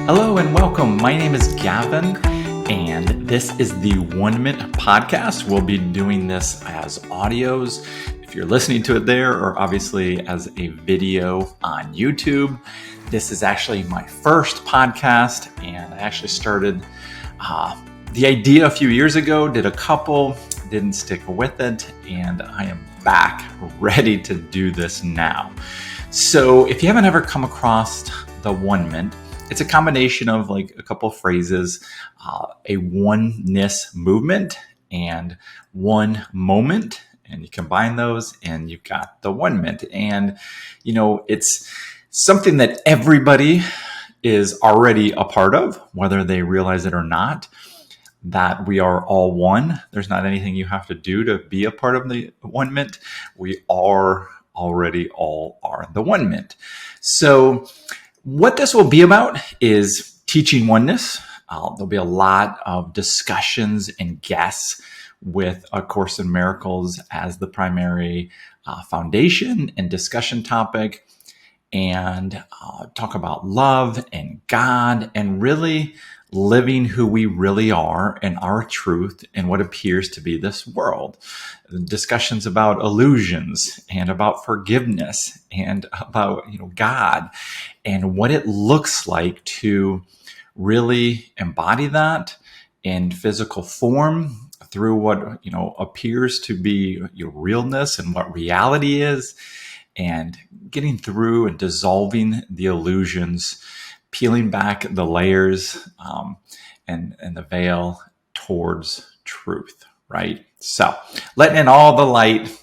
Hello and welcome. My name is Gavin, and this is the Onement podcast. We'll be doing this as audios if you're listening to it there, or obviously as a video on YouTube. This is actually my first podcast, and I actually started the idea a few years ago, did a couple, didn't stick with it, and I am back ready to do this now. So if you haven't ever come across the Onement, it's a combination of like a couple phrases, a oneness movement and one moment, and you combine those and you've got the Onement. And, you know, it's something that everybody is already a part of, whether they realize it or not, that we are all one. There's not anything you have to do to be a part of the Onement. We are already all are the Onement. So what this will be about is teaching oneness. There'll be a lot of discussions and guests with A Course in Miracles as the primary foundation and discussion topic, and talk about love and God and really living who we really are and our truth and what appears to be this world. Discussions about illusions and about forgiveness and about, God and what it looks like to really embody that in physical form through what, appears to be your realness and what reality is, and getting through and dissolving the illusions, peeling back the layers and the veil towards truth, right? So letting in all the light,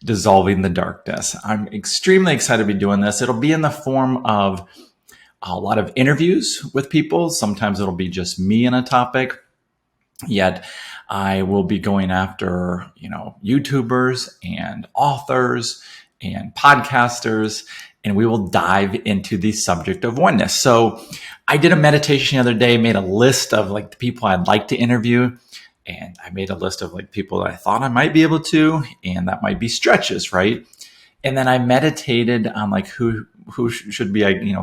dissolving the darkness. I'm extremely excited to be doing this. It'll be in the form of a lot of interviews with people. Sometimes it'll be just me on a topic. Yet I will be going after, YouTubers and authors and podcasters, and we will dive into the subject of oneness. So I did a meditation the other day, made a list of like the people I'd like to interview. And I made a list of like people that I thought I might be able to, and that might be stretches, right? And then I meditated on like who should be,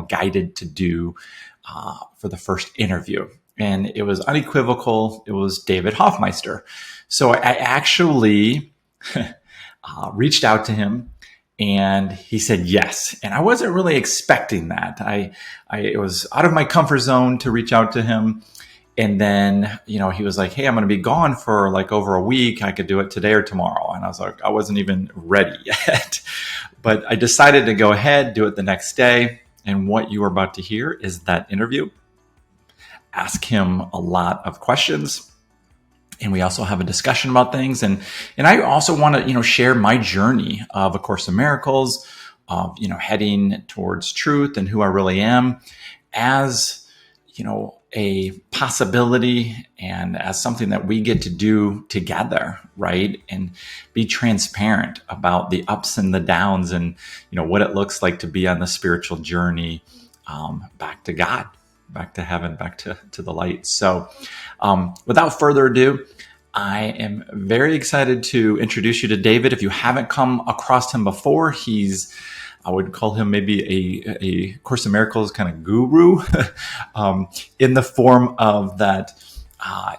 guided to do for the first interview. And it was unequivocal. It was David Hoffmeister. So I actually reached out to him, and he said yes. And I wasn't really expecting that. It was out of my comfort zone to reach out to him. And then, he was like, hey, I'm going to be gone for like over a week. I could do it today or tomorrow. And I was like, I wasn't even ready yet. But I decided to go ahead, do it the next day. And what you are about to hear is that interview. Ask him a lot of questions. And we also have a discussion about things. And I also want to, share my journey of A Course in Miracles, of, heading towards truth and who I really am as, a possibility and as something that we get to do together, right? And be transparent about the ups and the downs and, what it looks like to be on the spiritual journey back to God, back to heaven, back to the light. So without further ado, I am very excited to introduce you to David. If you haven't come across him before, I would call him maybe a Course in Miracles kind of guru in the form of that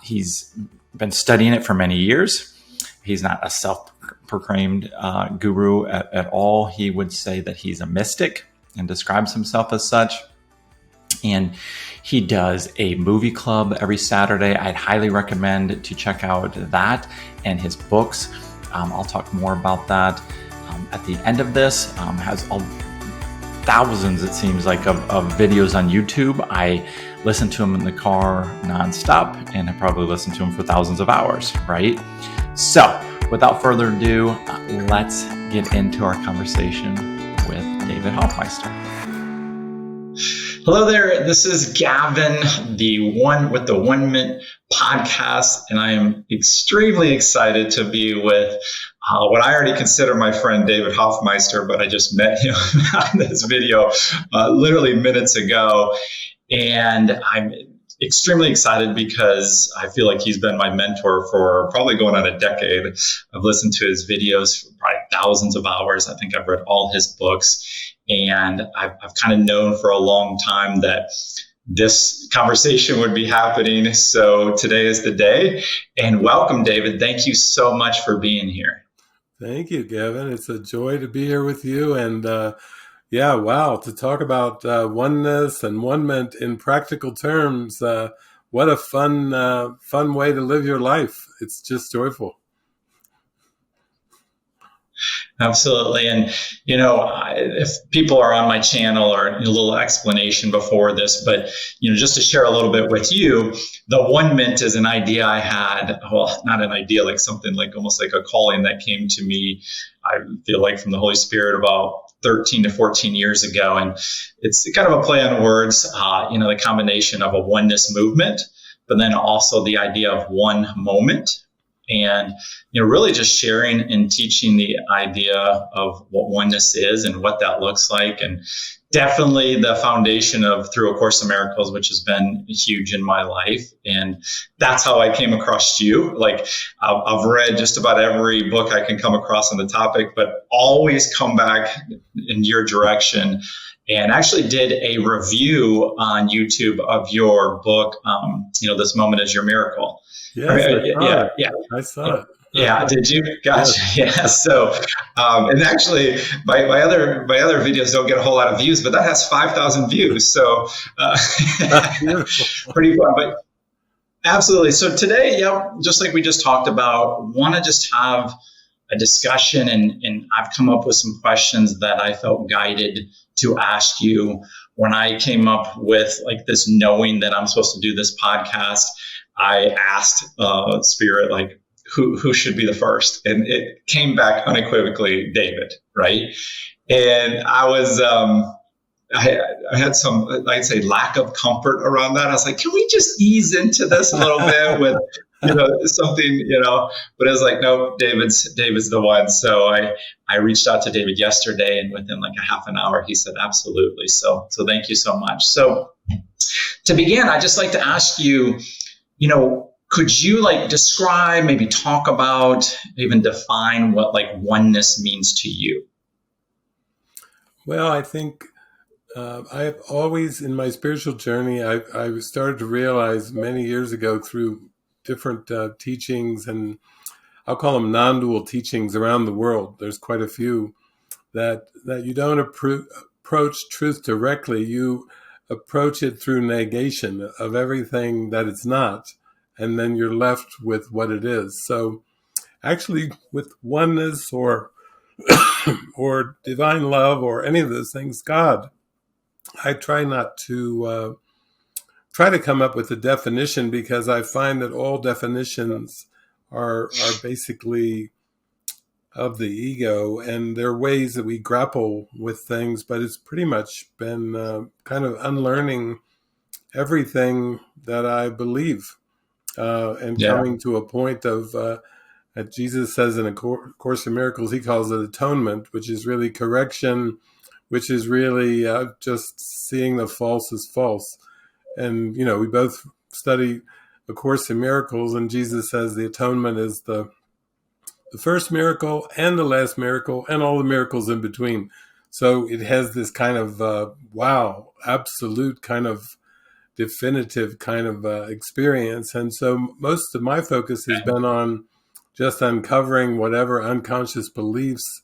he's been studying it for many years. He's not a self-proclaimed guru at all. He would say that he's a mystic and describes himself as such. And he does a movie club every Saturday. I'd highly recommend to check out that and his books. I'll talk more about that at the end of this. Has thousands, it seems like, of videos on YouTube. I listen to him in the car nonstop, and I probably listen to him for thousands of hours, right? So without further ado, let's get into our conversation with David Hoffmeister. Hello there. This is Gavin, the one with the Onement podcast, and I am extremely excited to be with what I already consider my friend David Hoffmeister, but I just met him on this video literally minutes ago, and I'm extremely excited because I feel like he's been my mentor for probably going on a decade. I've listened to his videos for probably thousands of hours. I think I've read all his books. And I've kind of known for a long time that this conversation would be happening. So today is the day. And welcome, David. Thank you so much for being here. Thank you, Gavin. It's a joy to be here with you. And yeah, wow, to talk about oneness and onement in practical terms. What a fun way to live your life. It's just joyful. Absolutely. And, if people are on my channel, or a little explanation before this, but, just to share a little bit with you, the Onement is an idea I had. Well, not an idea, like something like almost like a calling that came to me, I feel like, from the Holy Spirit about 13 to 14 years ago. And it's kind of a play on words, the combination of a oneness movement, but then also the idea of one moment. And, really just sharing and teaching the idea of what oneness is and what that looks like. And definitely the foundation of through A Course in Miracles, which has been huge in my life. And that's how I came across you. Like, I've read just about every book I can come across on the topic, but always come back in your direction. And actually did a review on YouTube of your book, This Moment Is Your Miracle. Yes, I saw it. Yeah, did you? Gotcha. Yes. Yeah. So, and actually, my other videos don't get a whole lot of views, but that has 5,000 views. So, pretty fun. But absolutely. So today, just like we just talked about, want to just have a discussion, and I've come up with some questions that I felt guided to ask you when I came up with like this, knowing that I'm supposed to do this podcast. I asked Spirit, like, who should be the first? And it came back unequivocally, David, right? And I was, I had some, I'd say, lack of comfort around that. I was like, can we just ease into this a little bit with, something, but I was like, no, David's the one. So I reached out to David yesterday, and within like a half an hour, he said, absolutely. So thank you so much. So to begin, I'd just like to ask you, could you like describe, maybe talk about, even define what like oneness means to you? Well, I think I've always, in my spiritual journey, I started to realize many years ago through different teachings, and I'll call them non-dual teachings around the world. There's quite a few that you don't approach truth directly. You approach it through negation of everything that it's not, and then you're left with what it is. So actually, with oneness or or divine love or any of those things, God, I try not to try to come up with a definition, because I find that all definitions are basically of the ego, and there are ways that we grapple with things, but it's pretty much been kind of unlearning everything that I believe, and coming to a point of, that Jesus says in A Course in Miracles, he calls it atonement, which is really correction, which is really just seeing the false as false. And, we both study A Course in Miracles, and Jesus says the atonement is the first miracle and the last miracle and all the miracles in between. So it has this kind of, absolute kind of definitive kind of experience. And so most of my focus has been on just uncovering whatever unconscious beliefs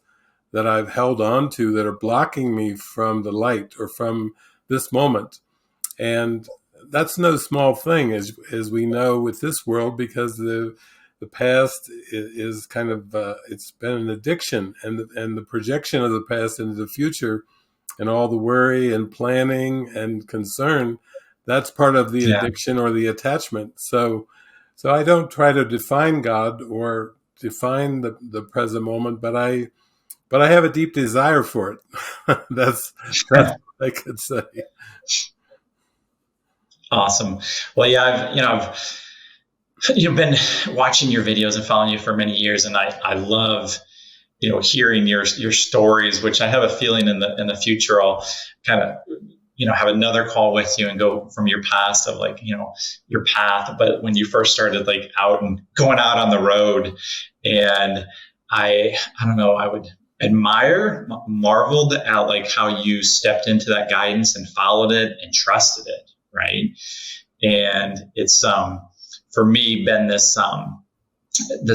that I've held on to that are blocking me from the light or from this moment. And that's no small thing, as we know with this world, because the past is kind of, it's been an addiction, and the projection of the past into the future, and all the worry and planning and concern, that's part of the addiction or the attachment. So I don't try to define God or define the present moment, but I have a deep desire for it. That's what I could say. Awesome. Well, I've been watching your videos and following you for many years, and I love hearing your stories, which I have a feeling in the future I'll kind of have another call with you and go from your past of like your path. But when you first started like out and going out on the road, and I don't know, I would marveled at like how you stepped into that guidance and followed it and trusted it, right? And it's for me been this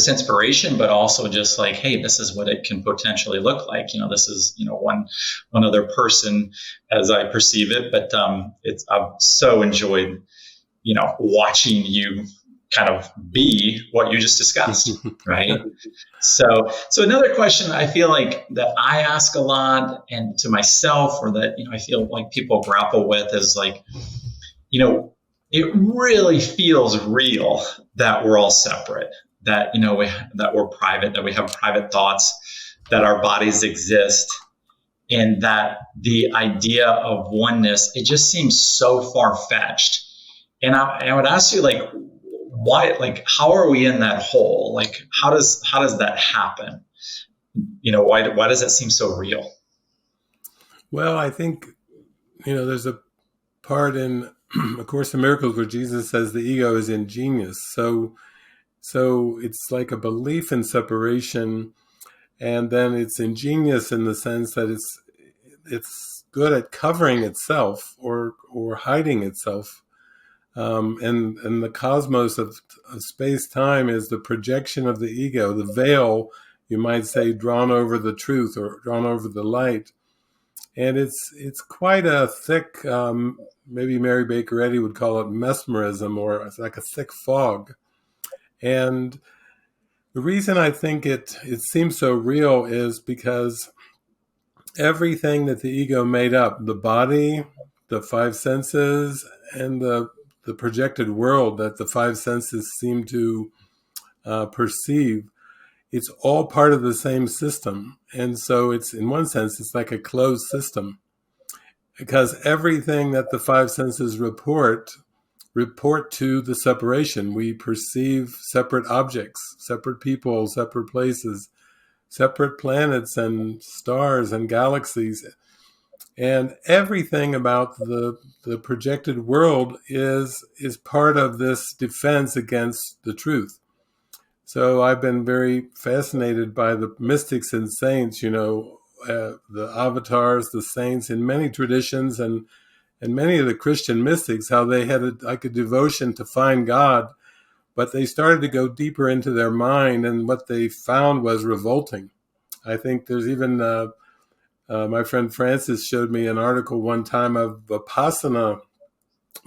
inspiration, but also just like, hey, this is what it can potentially look like. This is one other person as I perceive it, but I've so enjoyed watching you kind of be what you just discussed, right? So another question I feel like that I ask a lot, and to myself, or that I feel like people grapple with, is like, it really feels real that we're all separate, that that we're private, that we have private thoughts, that our bodies exist, and that the idea of oneness, it just seems so far-fetched. And I would ask you, like, why, like, how are we in that hole? Like, how does that happen? Why does that seem so real? Well, I think, there's a part in A Course in Miracles where Jesus says the ego is ingenious. So it's like a belief in separation, and then it's ingenious in the sense that it's good at covering itself or hiding itself. And the cosmos of space-time is the projection of the ego, the veil, you might say, drawn over the truth or drawn over the light. And it's quite a thick, maybe Mary Baker Eddy would call it mesmerism, or it's like a thick fog. And the reason I think it seems so real is because everything that the ego made up, the body, the five senses, and the projected world that the five senses seem to perceive, it's all part of the same system. And so it's, in one sense, it's like a closed system, because everything that the five senses report to the separation. We perceive separate objects, separate people, separate places, separate planets and stars and galaxies. And everything about the projected world is part of this defense against the truth. So I've been very fascinated by the mystics and saints, the avatars, the saints in many traditions, and many of the Christian mystics, how they had a devotion to find God, but they started to go deeper into their mind, and what they found was revolting. I think there's even, my friend Francis showed me an article one time of Vipassana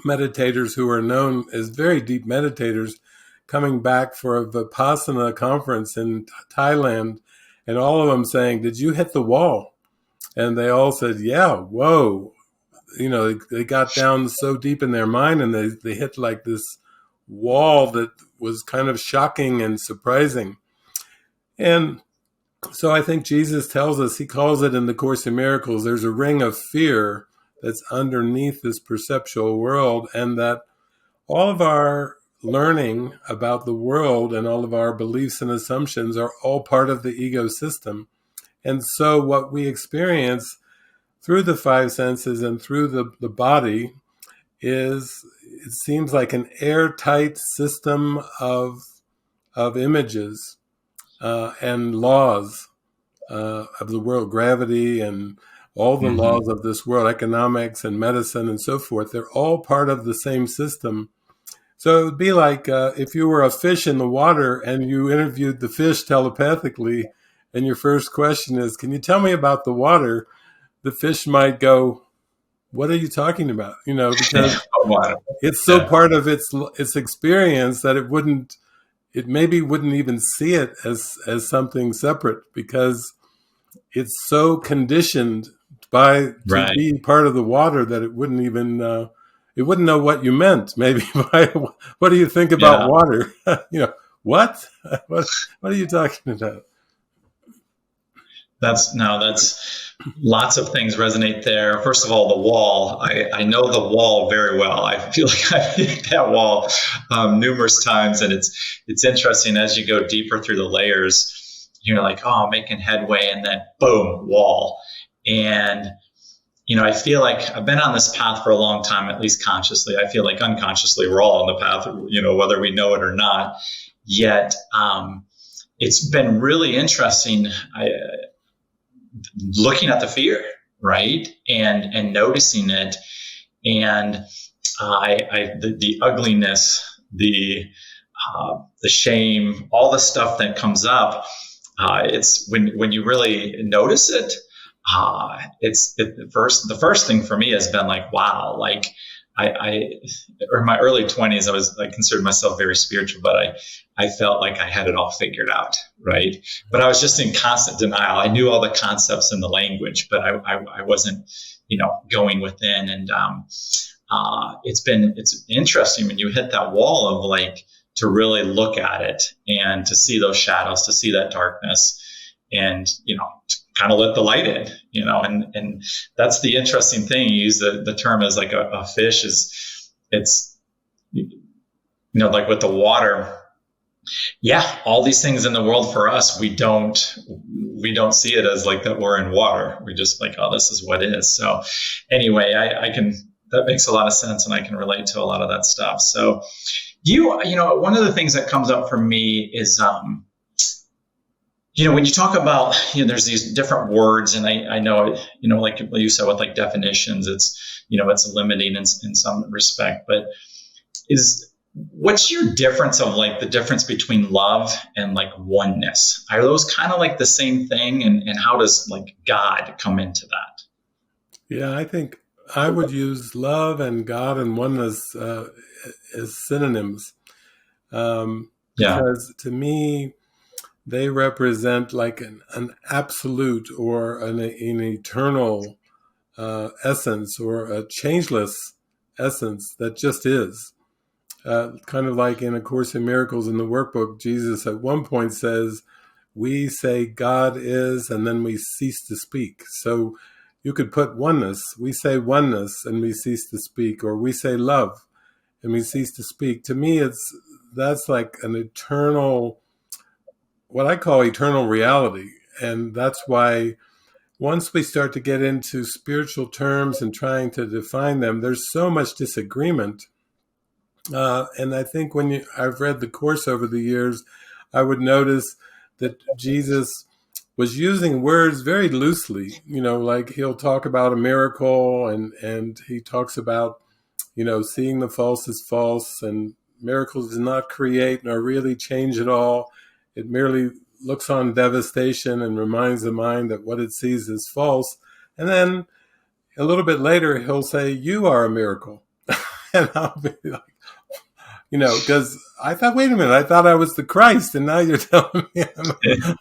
meditators who are known as very deep meditators coming back for a Vipassana conference in Thailand, and all of them saying, "Did you hit the wall?" And they all said, "Yeah, whoa." They got down so deep in their mind, and they hit like this wall that was kind of shocking and surprising. And so I think Jesus tells us, he calls it in the Course in Miracles, there's a ring of fear that's underneath this perceptual world, and that all of our learning about the world and all of our beliefs and assumptions are all part of the ego system. And so what we experience through the five senses and through the body is, it seems like an airtight system of images and laws of the world, gravity and all the laws of this world, economics and medicine and so forth. They're all part of the same system. So it would be like if you were a fish in the water and you interviewed the fish telepathically, and your first question is, "Can you tell me about the water?" The fish might go, "What are you talking about?" Because it's so part of its experience that it maybe wouldn't even see it as something separate, because it's so conditioned to be part of the water that it wouldn't even it wouldn't know what you meant. Maybe what do you think about water? What are you talking about? That's lots of things resonate there. First of all, the wall. I know the wall very well. I feel like I've hit that wall numerous times, and it's interesting as you go deeper through the layers. You're like, oh, I'm making headway, and then boom, wall. And I feel like I've been on this path for a long time, at least consciously. I feel like unconsciously we're all on the path, whether we know it or not. Yet it's been really interesting. Looking at the fear, right? And noticing it. And the ugliness, the shame, all the stuff that comes up. It's when you really notice it. The first thing for me has been like, wow, like or in my early 20s, I considered myself very spiritual, but I felt like I had it all figured out, right? But I was just in constant denial. I knew all the concepts and the language, but I wasn't, going within. And it's interesting when you hit that wall of like to really look at it and to see those shadows, to see that darkness, and to kind of let the light in, and that's the interesting thing. You use the term as like a fish it's like with the water. Yeah, all these things in the world for us, we don't see it as like that we're in water. We just like, oh, this is what it is. So anyway, that makes a lot of sense, and I can relate to a lot of that stuff. So one of the things that comes up for me is when you talk about, there's these different words, and I know, like you said with like definitions, it's limiting in some respect, but what's your difference of like the difference between love and like oneness? Are those kind of like the same thing? And how does like God come into that? Yeah, I think I would use love and God and oneness as synonyms, because to me, they represent like an absolute or an eternal essence, or a changeless essence that just is. Kind of like in A Course in Miracles in the workbook, Jesus at one point says, we say God is, and then we cease to speak. So you could put oneness. We say oneness and we cease to speak, or we say love and we cease to speak. To me, that's like an eternal, what I call eternal reality. And that's why once we start to get into spiritual terms and trying to define them, there's so much disagreement. And I think when I've read the Course over the years, I would notice that Jesus was using words very loosely. Like he'll talk about a miracle, and he talks about, seeing the false as false, and miracles do not create nor really change at all. It merely looks on devastation and reminds the mind that what it sees is false. And then a little bit later, he'll say, you are a miracle. And I'll be like, because I thought, wait a minute, I thought I was the Christ, and now you're telling me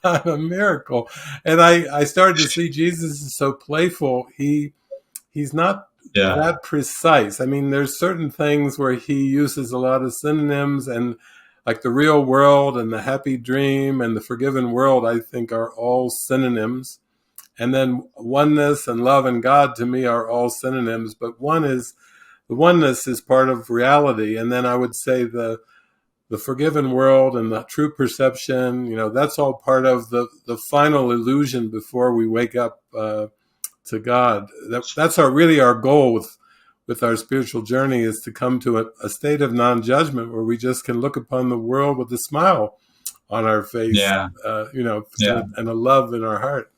I'm a miracle. And I started to see Jesus is so playful. He's not that precise. I mean, there's certain things where he uses a lot of synonyms, and like the real world and the happy dream and the forgiven world, I think are all synonyms. And then oneness and love and God to me are all synonyms, but the oneness is part of reality. And then I would say the forgiven world and the true perception, that's all part of the final illusion before we wake up to God. That's really our goal with our spiritual journey, is to come to a state of non-judgment where we just can look upon the world with a smile on our face, and a love in our heart.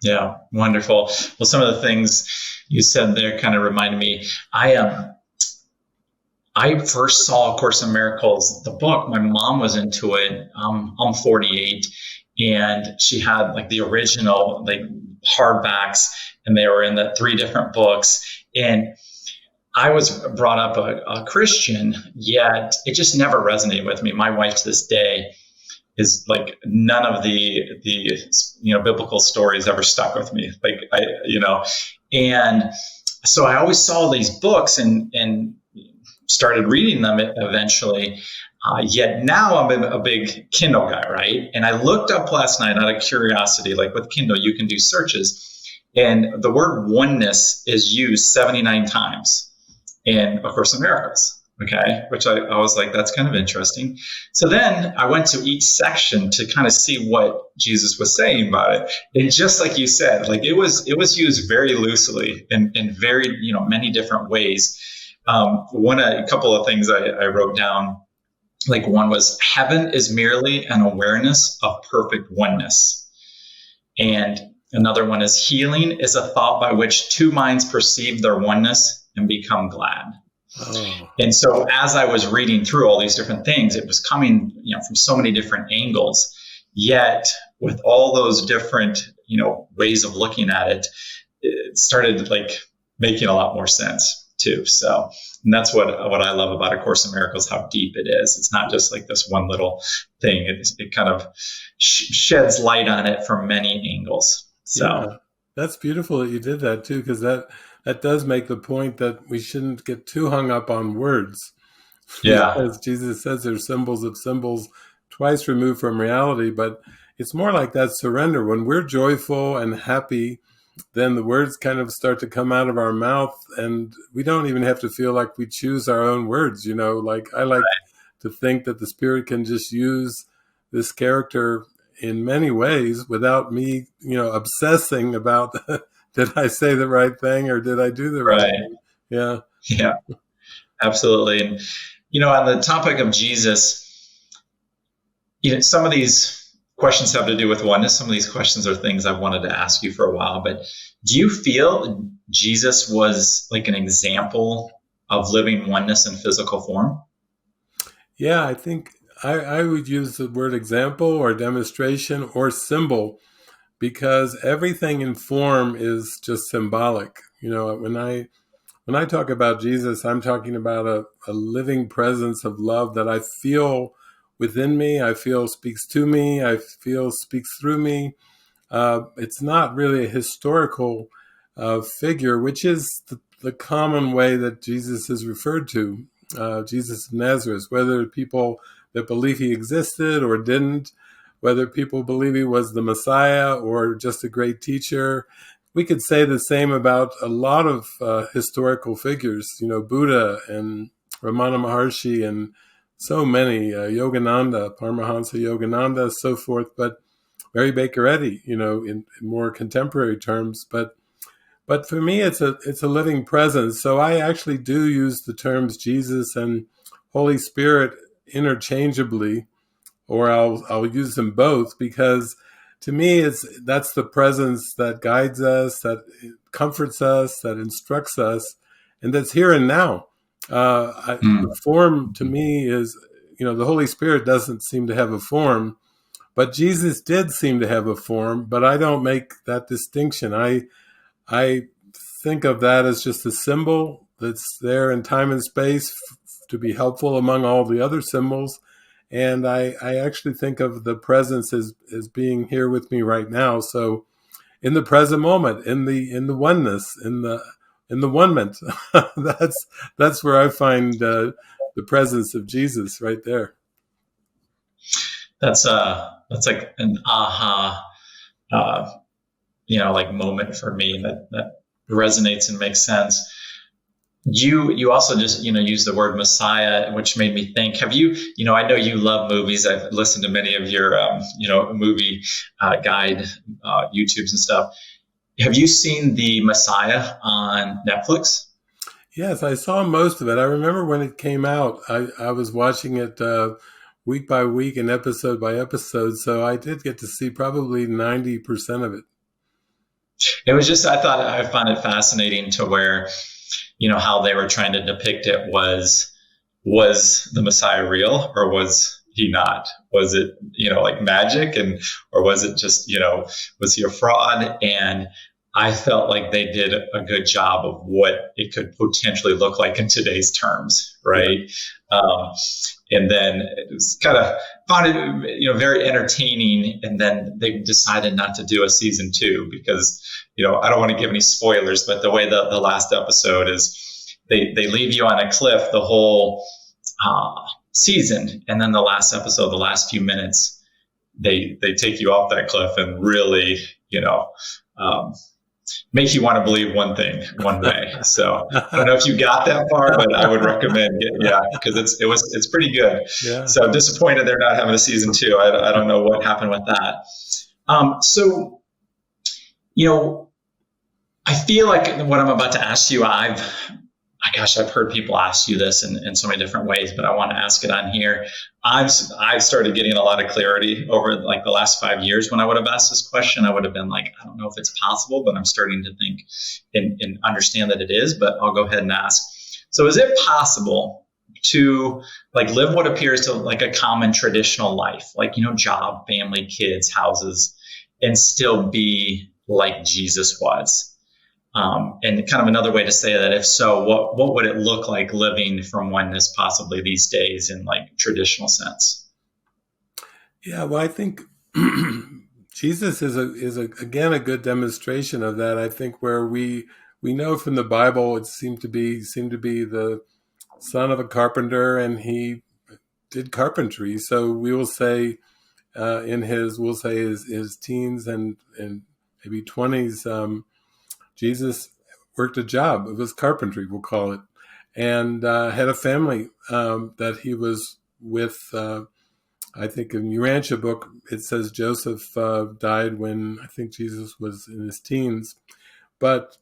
Yeah, wonderful. Well, some of the things you said there kind of reminded me. I first saw A Course in Miracles, the book. My mom was into it. I'm 48, and she had like the original like hardbacks, and they were in the 3 different books. And I was brought up a Christian, yet it just never resonated with me. My wife to this day is like, none of the biblical stories ever stuck with me. Like and so I always saw these books and started reading them eventually. Yet now I'm a big Kindle guy, right? And I looked up last night out of curiosity, like with Kindle, you can do searches, and the word oneness is used 79 times in A Course in Miracles. Okay, which I was like, that's kind of interesting. So then I went to each section to kind of see what Jesus was saying about it. And just like you said, like it was used very loosely in very, many different ways. A couple of things I wrote down, like one was, heaven is merely an awareness of perfect oneness. And another one is, healing is a thought by which 2 minds perceive their oneness and become glad. Oh, And so as I was reading through all these different things, it was coming, from so many different angles. Yet with all those different, ways of looking at it, it started like making a lot more sense too. So, and that's what I love about A Course in Miracles, how deep it is. It's not just like this one little thing. It kind of sheds light on it from many angles. So yeah. That's beautiful that you did that too, because that does make the point that we shouldn't get too hung up on words. yeah, Because Jesus says they're symbols of symbols twice removed from reality, but it's more like that surrender. When we're joyful and happy, then the words kind of start to come out of our mouth, and we don't even have to feel like we choose our own words. Like I like to think that the Spirit can just use this character in many ways without me, obsessing about did I say the right thing or did I do the right right. thing? Yeah. Yeah, absolutely. And, on the topic of Jesus, some of these questions have to do with oneness. Some of these questions are things I've wanted to ask you for a while, but do you feel Jesus was like an example of living oneness in physical form? Yeah, I think I would use the word example or demonstration or symbol, because everything in form is just symbolic. When I talk about Jesus, I'm talking about a living presence of love that I feel within me, I feel speaks to me, I feel speaks through me. It's not really a historical figure, which is the common way that Jesus is referred to, Jesus of Nazareth, whether people that believe he existed or didn't, whether people believe he was the Messiah or just a great teacher. We could say the same about a lot of historical figures, Buddha and Ramana Maharshi and so many, Yogananda, Paramahansa Yogananda, so forth. But Mary Baker Eddy, in more contemporary terms. But for me, it's a living presence. So I actually do use the terms Jesus and Holy Spirit interchangeably, or I'll use them both, because to me that's the presence that guides us, that comforts us, that instructs us, and that's here and now. The form to me is, the Holy Spirit doesn't seem to have a form, but Jesus did seem to have a form. But I don't make that distinction. I think of that as just a symbol that's there in time and space to be helpful among all the other symbols. And I actually think of the presence as being here with me right now. So in the present moment, in the oneness, in the onement, that's where I find the presence of Jesus right there. That's like an aha, like moment for me that resonates and makes sense. You also just use the word Messiah, which made me think. Have you I know you love movies. I've listened to many of your movie guide YouTubes and stuff. Have you seen the Messiah on Netflix? Yes, I saw most of it. I remember when it came out, I was watching it week by week and episode by episode, so I did get to see probably 90% of it. It was just, I found it fascinating to where, how they were trying to depict it was the Messiah real or was he not? Was it, like magic, or was it just, was he a fraud? And I felt like they did a good job of what it could potentially look like in today's terms, right? Yeah. And then it was kind of found it, very entertaining. And then they decided not to do a season 2 because, I don't want to give any spoilers, but the way the last episode is, they leave you on a cliff the whole season, and then the last episode, the last few minutes, they take you off that cliff and really, make you want to believe one thing one way. So I don't know if you got that far, but I would recommend because it's pretty good. Yeah. So disappointed they're not having a season 2. I don't know what happened with that. So I feel like what I'm about to ask you, gosh, I've heard people ask you this in so many different ways, but I want to ask it on here. I've started getting a lot of clarity over like the last 5 years. When I would have asked this question, I would have been like, I don't know if it's possible, but I'm starting to think and understand that it is, but I'll go ahead and ask. So is it possible to like live what appears to like a common traditional life, like, job, family, kids, houses, and still be like Jesus was? And kind of another way to say that, if so, what would it look like living from oneness possibly these days in like traditional sense? Yeah, well, I think Jesus is again a good demonstration of that. I think where we know from the Bible, it seemed to be the son of a carpenter, and he did carpentry. So we will say his teens and maybe 20s, Jesus worked a job. It was carpentry, we'll call it, and had a family that he was with. I think in Urantia book, it says Joseph died when I think Jesus was in his teens. But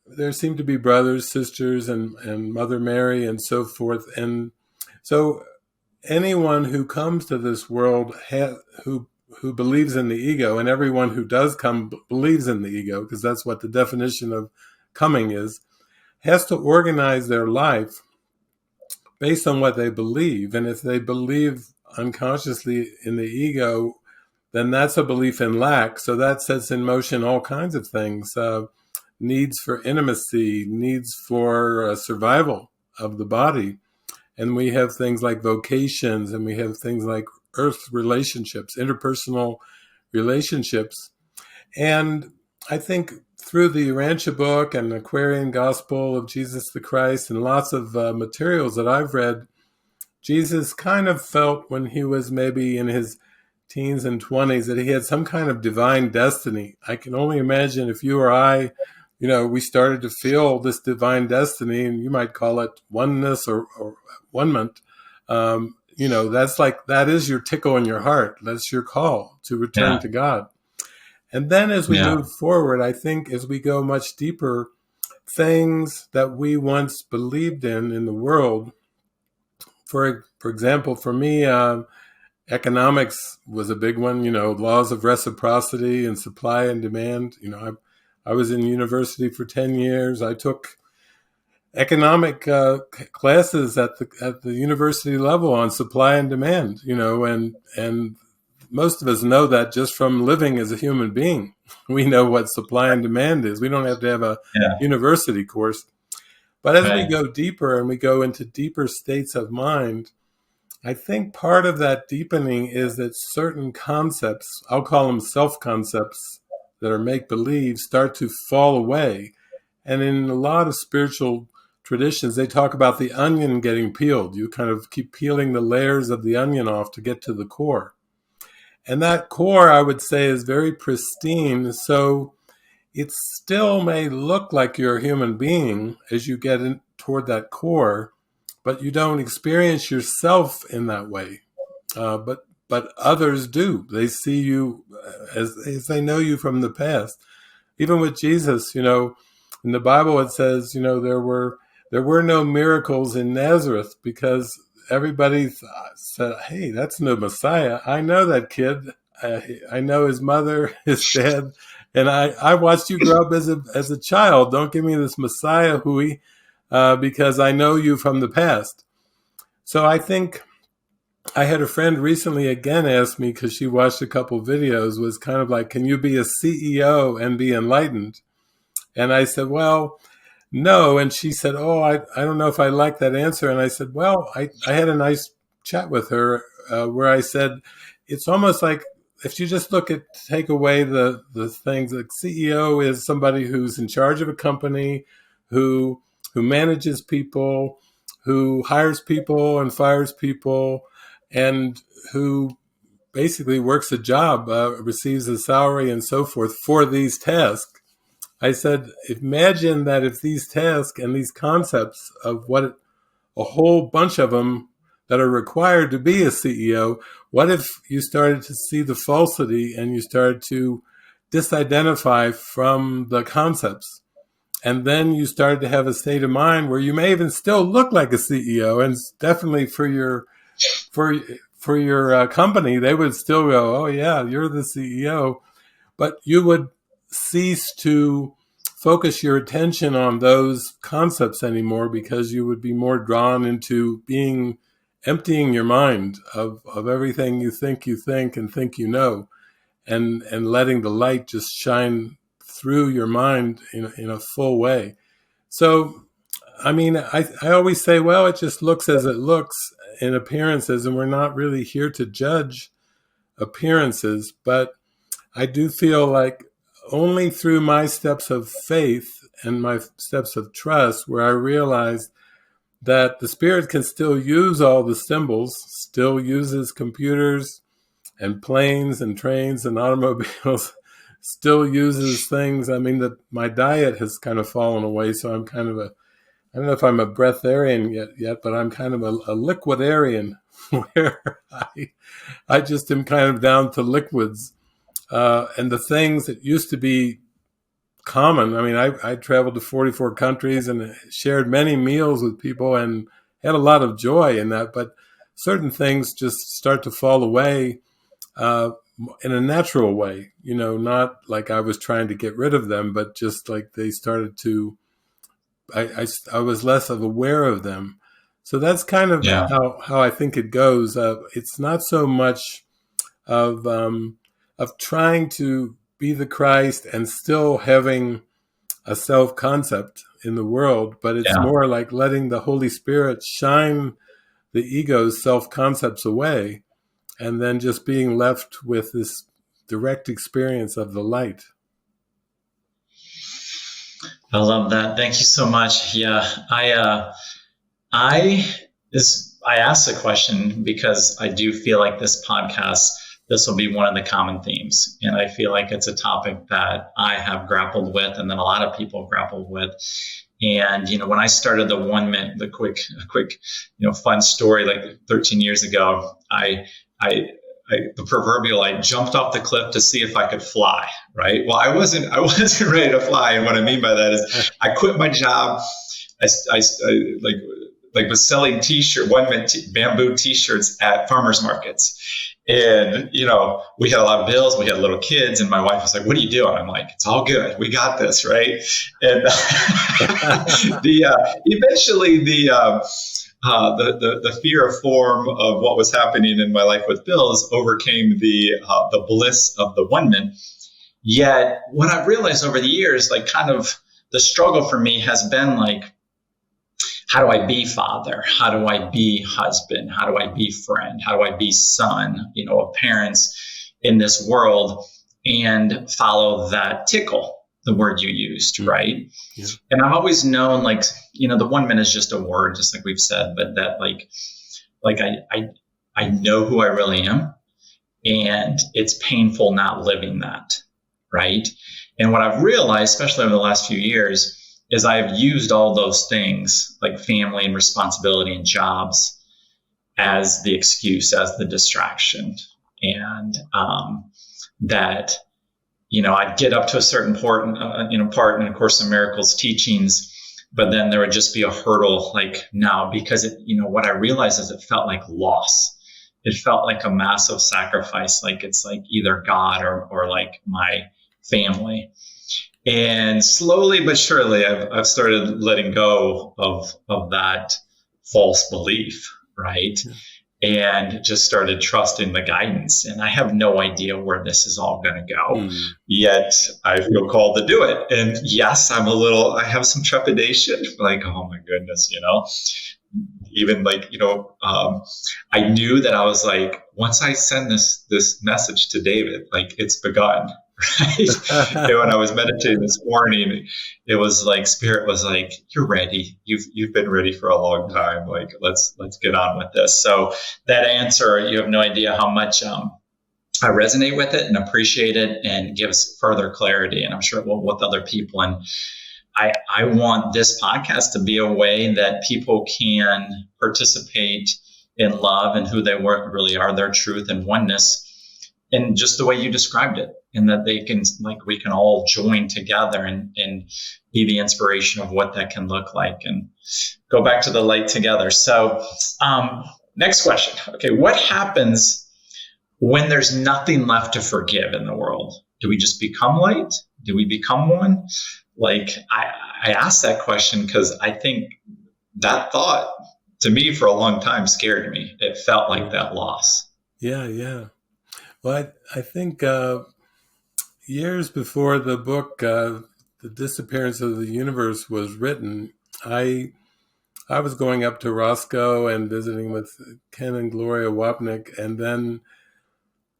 there seemed to be brothers, sisters, and Mother Mary and so forth. And so anyone who comes to this world who believes in the ego, and everyone who does come believes in the ego, because that's what the definition of coming is, has to organize their life based on what they believe. And if they believe unconsciously in the ego, then that's a belief in lack. So that sets in motion all kinds of things, needs for intimacy, needs for survival of the body. And we have things like vocations, and we have things like earth relationships, interpersonal relationships. And I think through the Urantia book and Aquarian Gospel of Jesus the Christ and lots of materials that I've read, Jesus kind of felt when he was maybe in his teens and 20s that he had some kind of divine destiny. I can only imagine if you or I, we started to feel this divine destiny, and you might call it oneness or onement. That is your tickle in your heart. That's your call to return to God. And then as we move forward, I think as we go much deeper, things that we once believed in the world, for example, for me, economics was a big one, laws of reciprocity and supply and demand. I was in university for 10 years. I took economic classes at the university level on supply and demand, and most of us know that just from living as a human being. We know what supply and demand is. We don't have to have a university course. But as we go deeper and we go into deeper states of mind, I think part of that deepening is that certain concepts, I'll call them self-concepts that are make-believe, start to fall away. And in a lot of spiritual traditions, they talk about the onion getting peeled. You kind of keep peeling the layers of the onion off to get to the core. And that core, I would say, is very pristine. So it still may look like you're a human being as you get in toward that core, but you don't experience yourself in that way. But others do. They see you as they know you from the past. Even with Jesus, in the Bible it says, there were no miracles in Nazareth because everybody said, hey, that's no Messiah. I know that kid. I know his mother, his dad, and I watched you grow up as a child. Don't give me this Messiah hooey, because I know you from the past. So I think I had a friend recently again ask me, because she watched a couple videos, was kind of like, can you be a CEO and be enlightened? And I said, well, no. And she said, oh, I don't know if I like that answer. And I said, well, I had a nice chat with her where I said, it's almost like if you just take away the things, like CEO is somebody who's in charge of a company, who manages people, who hires people and fires people, and who basically works a job, receives a salary and so forth for these tasks. I said, imagine that if these tasks and these concepts of what a whole bunch of them that are required to be a CEO, what if you started to see the falsity and you started to disidentify from the concepts? And then you started to have a state of mind where you may even still look like a CEO, and definitely for your company, they would still go, "Oh yeah, you're the CEO," but you would cease to focus your attention on those concepts anymore, because you would be more drawn into emptying your mind of everything you think and think you know, and letting the light just shine through your mind in a full way. So, I mean, I always say, well, it just looks as it looks in appearances, and we're not really here to judge appearances. But I do feel like only through my steps of faith and my steps of trust, where I realized that the Spirit can still use all the symbols, still uses computers and planes and trains and automobiles, still uses things. I mean, my diet has kind of fallen away, so I'm kind of I don't know if I'm a breatharian yet, but I'm kind of a liquidarian, where I just am kind of down to liquids. And the things that used to be common, I mean, I traveled to 44 countries and shared many meals with people and had a lot of joy in that, but certain things just start to fall away in a natural way, not like I was trying to get rid of them, but just like they started to, I was less aware of them. So that's kind of how I think it goes. It's not so much of trying to be the Christ and still having a self-concept in the world, but it's more like letting the Holy Spirit shine the ego's self-concepts away, and then just being left with this direct experience of the light. I love that. Thank you so much. Yeah, I asked the question because I do feel like this podcast, this will be one of the common themes, and I feel like it's a topic that I have grappled with, and then a lot of people grappled with. And when I started the Onement, the quick fun story, like 13 years ago, the proverbial, I jumped off the cliff to see if I could fly, right? Well, I wasn't ready to fly. And what I mean by that is I quit my job. I was selling bamboo t-shirts at farmers markets. And, we had a lot of bills, we had little kids, and my wife was like, "What are you doing?" I'm like, "It's all good. We got this." Right. And eventually the fear of form of what was happening in my life with bills overcame the bliss of the Onement. Yet what I've realized over the years, like kind of the struggle for me has been like, how do I be father? How do I be husband? How do I be friend? How do I be son, of parents in this world, and follow that tickle, the word you used, right? Yeah. And I've always known, like, the Onement is just a word, just like we've said, but that I know who I really am, and it's painful not living that, right? And what I've realized, especially over the last few years, is I've used all those things like family and responsibility and jobs as the excuse, as the distraction. And that, I'd get up to a certain part in A Course in Miracles teachings, but then there would just be a hurdle, like now, because what I realized is it felt like loss. It felt like a massive sacrifice, like it's like either God or like my family. And slowly but surely, I've started letting go of that false belief, right? Yeah. And just started trusting the guidance. And I have no idea where this is all going to go. Yet I feel called to do it. And yes, I have some trepidation, like, oh my goodness, even like, I knew that I was like, once I send this message to David, like it's begun. Right. And when I was meditating this morning, it was like Spirit was like, "You're ready. You've been ready for a long time. Like let's get on with this." So that answer, you have no idea how much I resonate with it and appreciate it, and gives further clarity. And I'm sure it will with other people. And I want this podcast to be a way that people can participate in love and who they really are, their truth and oneness, and just the way you described it, and that they can, like, we can all join together and be the inspiration of what that can look like and go back to the light together. So, next question. Okay, what happens when there's nothing left to forgive in the world? Do we just become light? Do we become one? Like, I asked that question because I think that thought, to me, for a long time scared me. It felt like that loss. Yeah, yeah. Well, I think years before the book, The Disappearance of the Universe, was written, I was going up to Roscoe and visiting with Ken and Gloria Wapnick, and then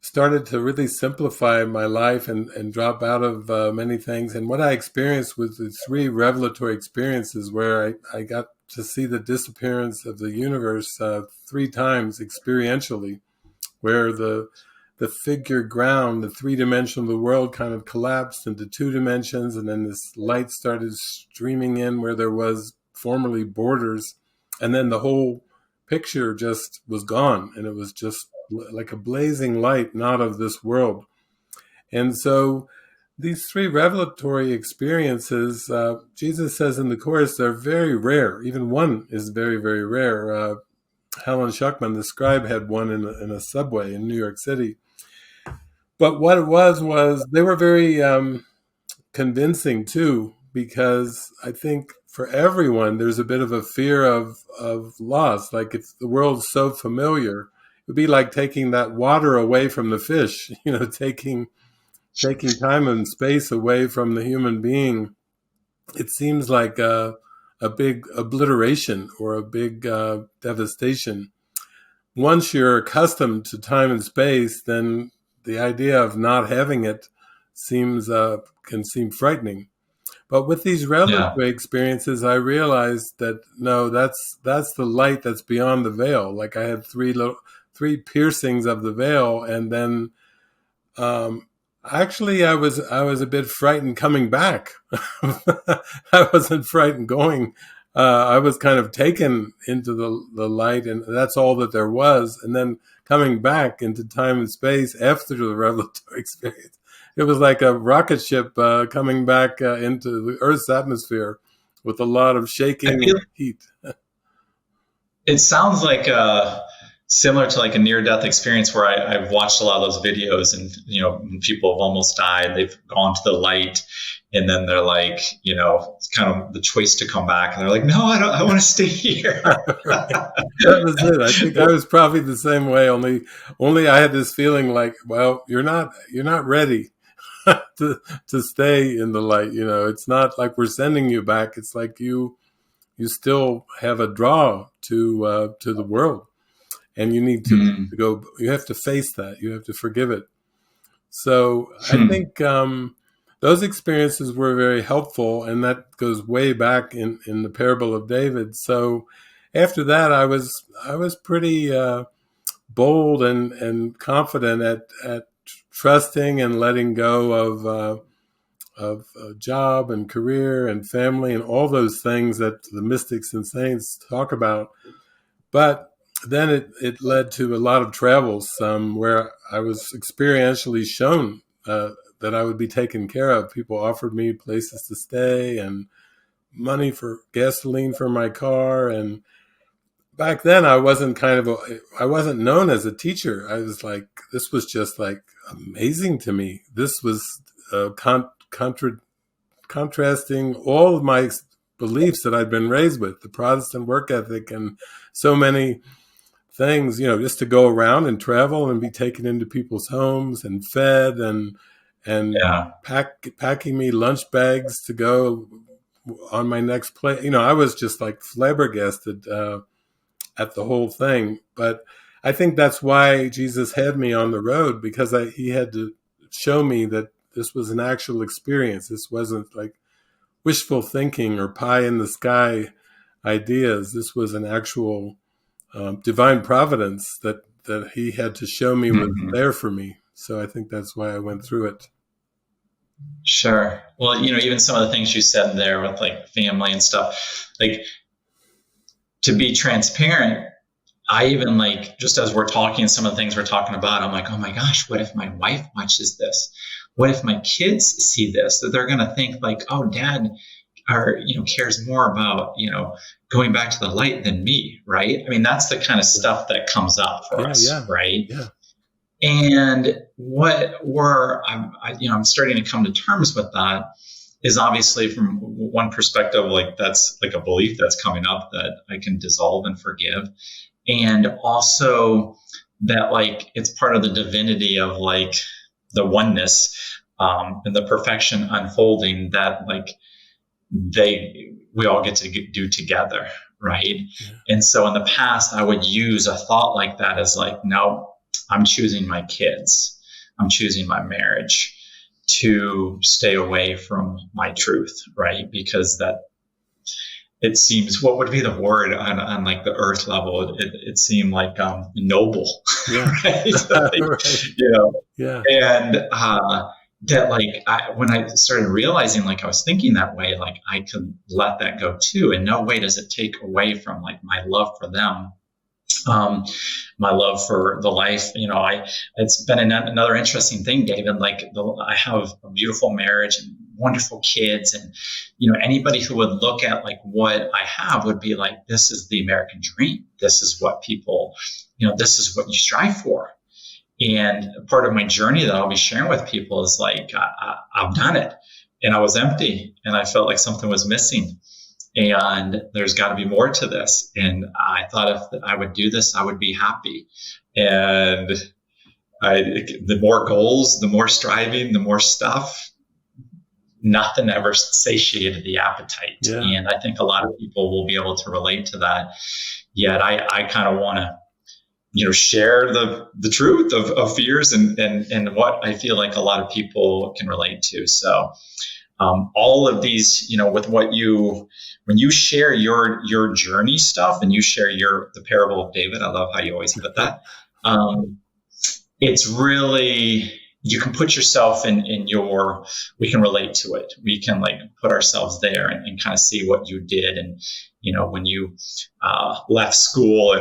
started to really simplify my life and drop out of many things. And what I experienced was the three revelatory experiences where I got to see the disappearance of the universe three times experientially, where the figure ground, the three-dimensional of the world, kind of collapsed into two dimensions, and then this light started streaming in where there was formerly borders, and then the whole picture just was gone, and it was just like a blazing light, not of this world. And so these three revelatory experiences, Jesus says in the Course, they're very rare. Even one is very, very rare. Helen Schuckman, the scribe, had one in a subway in New York City. But what it was they were very convincing too, because I think for everyone, there's a bit of a fear of loss. Like, if the world's so familiar, it would be like taking that water away from the fish, taking time and space away from the human being. It seems like a big obliteration or a big devastation. Once you're accustomed to time and space, then the idea of not having it can seem frightening. But with these Yeah. revelatory experiences, I realized that no, that's the light that's beyond the veil. Like, I had three piercings of the veil, and then actually I was a bit frightened coming back. I wasn't frightened going. I was kind of taken into the light, and that's all that there was. And then coming back into time and space after the revelatory experience, it was like a rocket ship coming back into the Earth's atmosphere with a lot of I shaking feel and heat. it sounds like similar to like a near-death experience where I've watched a lot of those videos, and when people have almost died, they've gone to the light, and then they're like, it's kind of the choice to come back, and they're like, no, I don't. I want to stay here. Right. That was it. I think I was probably the same way. Only I had this feeling like, well, you're not ready to stay in the light. It's not like we're sending you back. It's like you still have a draw to the world, and you need to Mm. go. You have to face that. You have to forgive it. So I Hmm. think those experiences were very helpful, and that goes way back in the parable of David. So after that, I was pretty bold and confident at trusting and letting go of job and career and family and all those things that the mystics and saints talk about. But then it led to a lot of travels where I was experientially shown that I would be taken care of. People offered me places to stay and money for gasoline for my car. And back then I wasn't known as a teacher. I was like, this was just like amazing to me. This was contrasting all of my beliefs that I'd been raised with, the Protestant work ethic and so many things, just to go around and travel and be taken into people's homes and fed and Yeah. packing me lunch bags to go on my next plane. I was just like flabbergasted at the whole thing. But I think that's why Jesus had me on the road, because he had to show me that this was an actual experience. This wasn't like wishful thinking or pie in the sky ideas. This was an actual divine providence that he had to show me was Hmm. there for me. So I think that's why I went through it. Sure. Well, even some of the things you said there with like family and stuff, like, to be transparent, I even like, just as we're talking, some of the things we're talking about, I'm like, oh my gosh, what if my wife watches this? What if my kids see this? That they're going to think like, oh, dad cares more about, going back to the light than me. Right. I mean, that's the kind of stuff that comes up for us. Right. Yeah. And I'm starting to come to terms with that is obviously from one perspective, like that's like a belief that's coming up that I can dissolve and forgive. And also that like it's part of the divinity of like the oneness, and the perfection unfolding that like we all get to do together, right? Yeah. And so in the past, I would use a thought like that as like, no, I'm choosing my kids, I'm choosing my marriage to stay away from my truth, right? Because that it seems, what would be the word on like the earth level? It seemed like noble, yeah. right? Right. Yeah. And that like when I started realizing like I was thinking that way, like I could let that go too. And no way does it take away from like my love for them, my love for the life. It's been another interesting thing, David. Like I have a beautiful marriage and wonderful kids, and anybody who would look at like what I have would be like, this is the American dream. This is what people, this is what you strive for. And part of my journey that I'll be sharing with people is like, I've done it and I was empty and I felt like something was missing. And there's got to be more to this. And I thought if I would do this, I would be happy. And the more goals, the more striving, the more stuff, nothing ever satiated the appetite. Yeah. And I think a lot of people will be able to relate to that. Yet I kind of want to, share the truth of fears and what I feel like a lot of people can relate to. So all of these, with when you share your journey stuff and you share the parable of David, I love how you always put that. It's really, you can put yourself we can relate to it. We can like put ourselves there and kind of see what you did. And, when you left school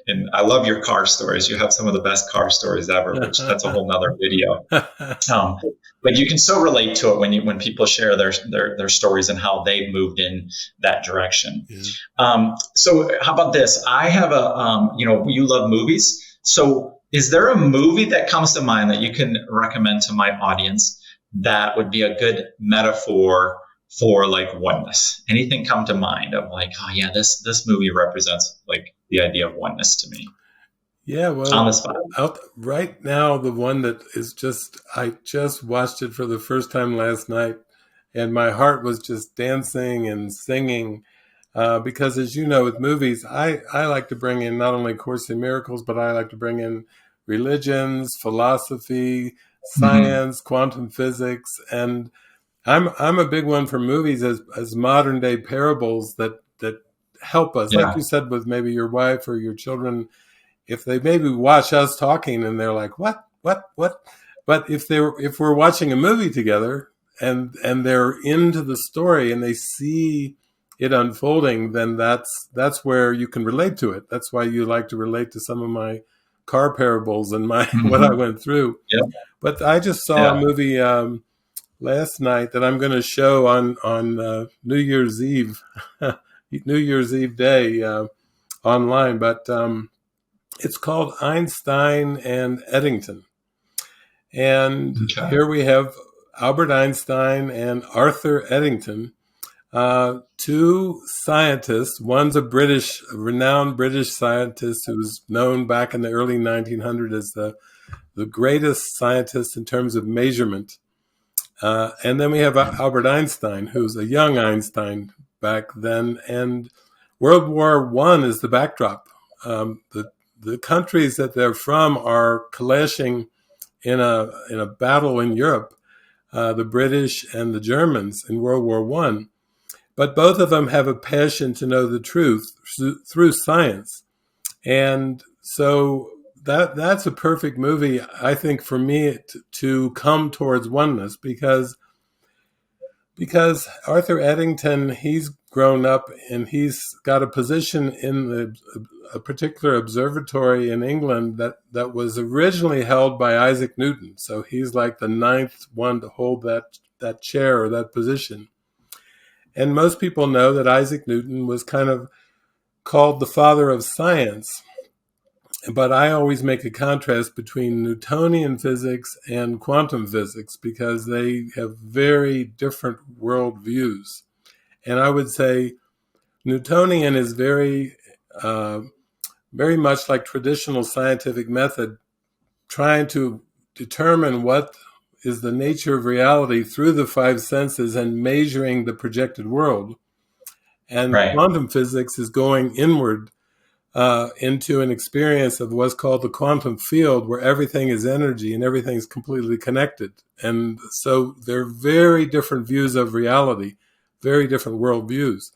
and I love your car stories. You have some of the best car stories ever, which that's a whole nother video. But you can so relate to it when people share their stories and how they moved in that direction. Yeah. So how about this? I have you love movies. So is there a movie that comes to mind that you can recommend to my audience that would be a good metaphor for like oneness? Anything come to mind of like, oh yeah, this movie represents like the idea of oneness to me? Yeah, well, on the spot. Right now, the one that is I just watched it for the first time last night, and my heart was just dancing and singing. Because as you know, with movies, I like to bring in not only Course in Miracles, but I like to bring in religions, philosophy, science, quantum physics, and I'm a big one for movies as modern day parables that help us. Yeah. Like you said, with maybe your wife or your children, if they maybe watch us talking and they're like, what? But if we're watching a movie together and they're into the story and they see it unfolding, then that's where you can relate to it. That's why you like to relate to some of my car parables and my what I went through. Yeah. But I just saw a movie last night that I'm going to show on New Year's Eve, New Year's Eve day online. But it's called Einstein and Eddington. And here we have Albert Einstein and Arthur Eddington, two scientists. One's a renowned British scientist who was known back in the early 1900s as the greatest scientist in terms of measurement. And then we have Albert Einstein, who's a young Einstein back then. And World War I is the backdrop. The countries that they're from are clashing in a battle in Europe, the British and the Germans in World War I. But both of them have a passion to know the truth through science. And so that's a perfect movie, I think, for me to come towards oneness, because Arthur Eddington, he's grown up, and he's got a position in a particular observatory in England that was originally held by Isaac Newton. So he's like the ninth one to hold that chair or that position. And most people know that Isaac Newton was kind of called the father of science. But I always make a contrast between Newtonian physics and quantum physics because they have very different worldviews. And I would say Newtonian is very much like traditional scientific method, trying to determine what is the nature of reality through the five senses and measuring the projected world. And Right. quantum physics is going inward into an experience of what's called the quantum field, where everything is energy and everything's completely connected. And so they're very different views of reality, very different worldviews.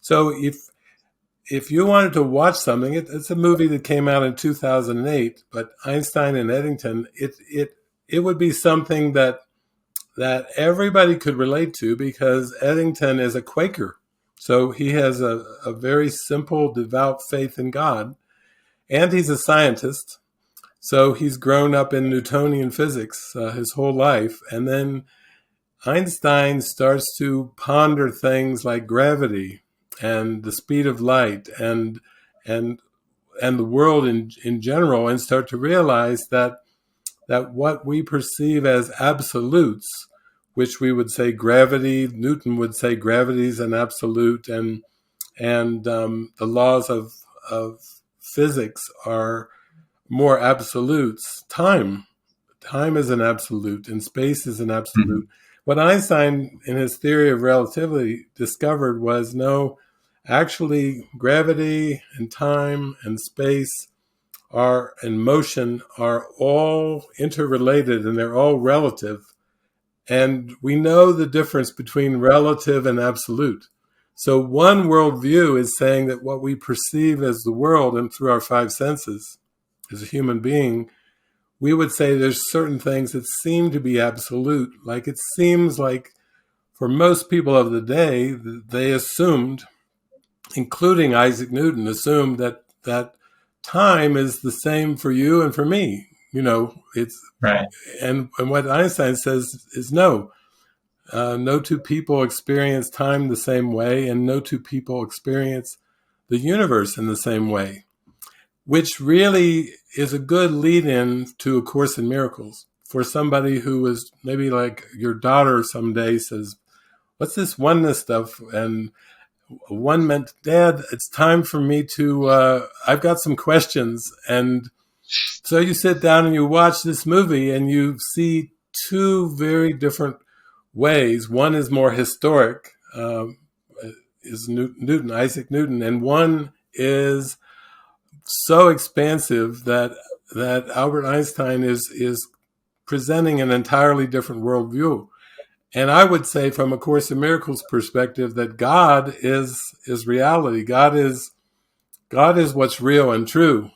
So if you wanted to watch something, it's a movie that came out in 2008, but Einstein and Eddington, it would be something that everybody could relate to, because Eddington is a Quaker. So he has a very simple, devout faith in God, and he's a scientist. So he's grown up in Newtonian physics his whole life. And then Einstein starts to ponder things like gravity and the speed of light and the world in general, and start to realize that what we perceive as absolutes, which we would say gravity, Newton would say gravity is an absolute, and the laws of physics are more absolutes. Time is an absolute, and space is an absolute. Mm-hmm. What Einstein, in his theory of relativity, discovered was no, actually, gravity and time and space and motion are all interrelated, and they're all relative. And we know the difference between relative and absolute. So one worldview is saying that what we perceive as the world and through our five senses as a human being, we would say there's certain things that seem to be absolute. Like it seems like for most people of the day, they assumed, including Isaac Newton, assumed that time is the same for you and for me. You know, it's right. And what Einstein says is no two people experience time the same way, and no two people experience the universe in the same way, which really is a good lead-in to A Course in Miracles for somebody who is maybe like your daughter someday says, "What's this oneness stuff?" And one meant, "Dad, it's time for me to, I've got some questions." And so you sit down and you watch this movie and you see two very different ways. One is more historic, is Newton, Isaac Newton, and one is so expansive that Albert Einstein is presenting an entirely different worldview. And I would say, from A Course in Miracles perspective, that God is reality. God is what's real and true.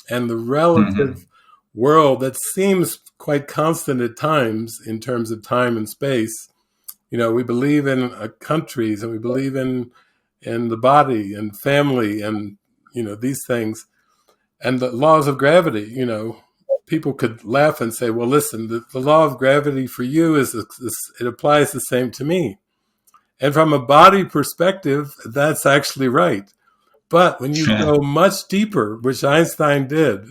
And the relative world that seems quite constant at times in terms of time and space. You know, we believe in countries, and we believe in the body and family, and, you know, these things. And the laws of gravity, you know, people could laugh and say, well, listen, the law of gravity for you it applies the same to me. And from a body perspective, that's actually right. But when you go much deeper, which Einstein did,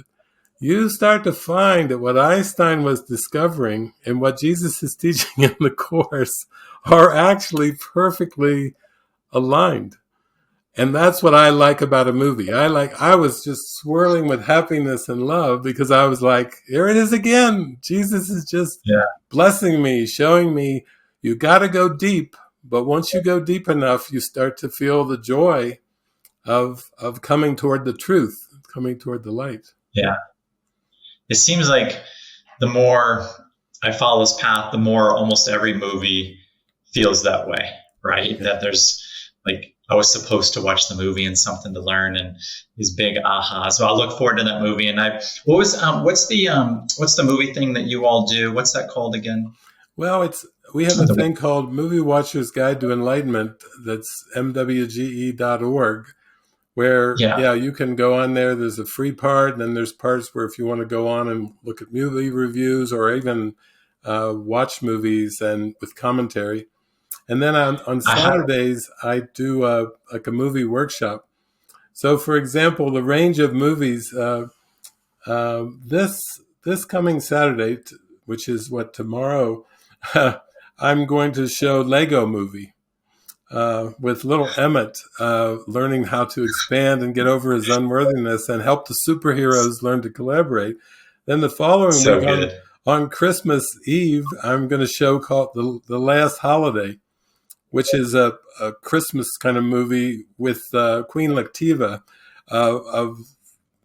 you start to find that what Einstein was discovering and what Jesus is teaching in the Course are actually perfectly aligned. And that's what I like about a movie. I was just swirling with happiness and love, because I was like, here it is again. Jesus is just blessing me, showing me you got to go deep. But once you go deep enough, you start to feel the joy of coming toward the truth, coming toward the light. Yeah. It seems like the more I follow this path, the more almost every movie feels that way, right? Yeah. That there's like, I was supposed to watch the movie and something to learn, and these big ahas. So I'll look forward to that movie. And what's the movie thing that you all do? What's that called again? Well, We have a thing called Movie Watcher's Guide to Enlightenment. That's mwge.org, where, Yeah. yeah, you can go on there. There's a free part, and then there's parts where if you want to go on and look at movie reviews or even watch movies and with commentary. And then on Saturdays, I do like a movie workshop. So, for example, the range of movies this coming Saturday, which is what, tomorrow, I'm going to show Lego Movie with little Emmett learning how to expand and get over his unworthiness and help the superheroes learn to collaborate. Then the following week on Christmas Eve, I'm going to show called The Last Holiday, which is a Christmas kind of movie with Queen Latifah of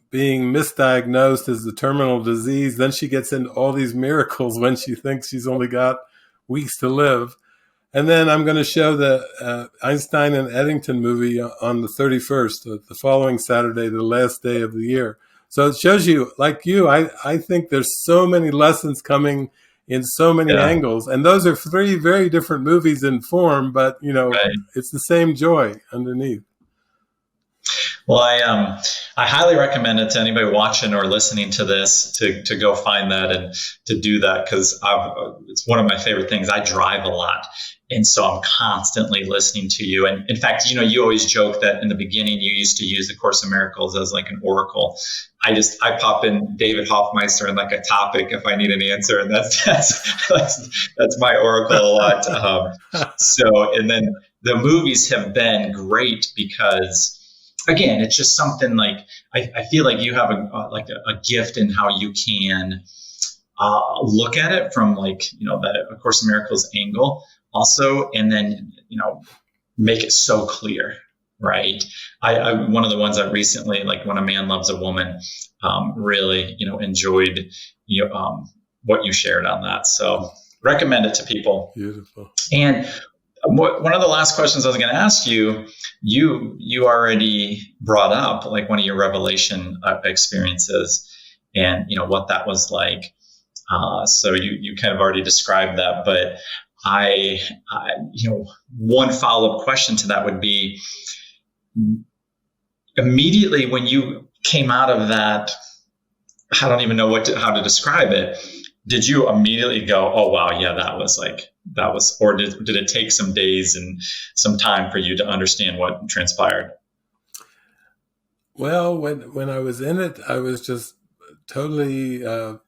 being misdiagnosed as the terminal disease. Then she gets into all these miracles when she thinks she's only got weeks to live. And then I'm going to show the Einstein and Eddington movie on the 31st, the following Saturday, the last day of the year. So it shows you, like you, I think there's so many lessons coming in so many angles. And those are three very different movies in form, but, it's the same joy underneath. Well, I highly recommend it to anybody watching or listening to this to go find that and to do that, because it's one of my favorite things. I drive a lot, and so I'm constantly listening to you. And in fact, you always joke that in the beginning you used to use the Course in Miracles as like an oracle. I pop in David Hoffmeister and like a topic if I need an answer, and that's my oracle a lot. And then the movies have been great because, again, it's just something like I feel like you have a gift in how you can look at it from that A Course in Miracles angle also, and then make it so clear, right? I one of the ones I recently, like When a Man Loves a Woman, really enjoyed what you shared on that. So recommend it to people. Beautiful. And one of the last questions I was going to ask you, you already brought up like one of your revelation experiences and, what that was like. So you kind of already described that, but one follow-up question to that would be, immediately when you came out of that, I don't even know how to describe it. Did you immediately go, oh, wow, yeah, that was, or did it take some days and some time for you to understand what transpired? Well, when I was in it, I was just totally, it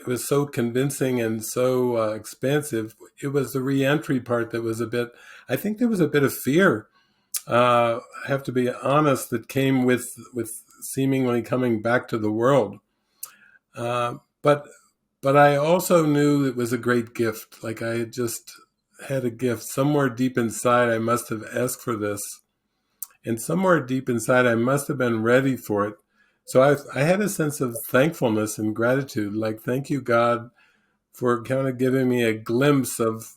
was so convincing and so expansive. It was the reentry part that was I think there was a bit of fear. I have to be honest, that came with seemingly coming back to the world. But I also knew it was a great gift. Like I had just had a gift. Somewhere deep inside, I must have asked for this. And somewhere deep inside, I must have been ready for it. So I had a sense of thankfulness and gratitude. Like, thank you, God, for kind of giving me a glimpse of